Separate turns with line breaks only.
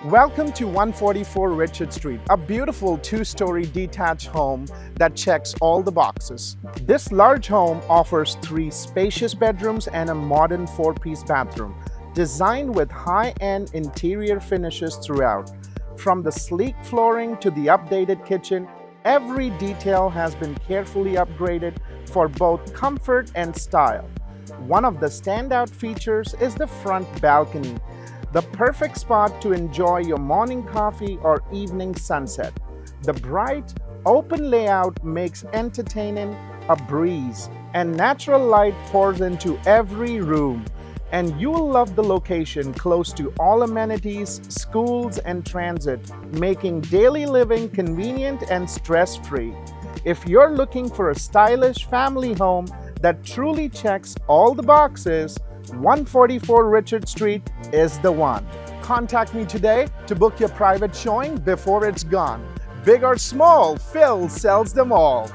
Welcome to 144 Richard Street, a beautiful two-story detached home that checks all the boxes. This large home offers 3 spacious bedrooms and a modern 4-piece bathroom, designed with high-end interior finishes throughout. From the sleek flooring to the updated kitchen, every detail has been carefully upgraded for both comfort and style. One of the standout features is the front balcony, the perfect spot to enjoy your morning coffee or evening sunset. The bright, open layout makes entertaining a breeze, and natural light pours into every room. And you'll love the location close to all amenities, schools, and transit, making daily living convenient and stress-free. If you're looking for a stylish family home that truly checks all the boxes, 144 Richard Street is the one. Contact me today to book your private showing before it's gone. Big or small, Phil sells them all.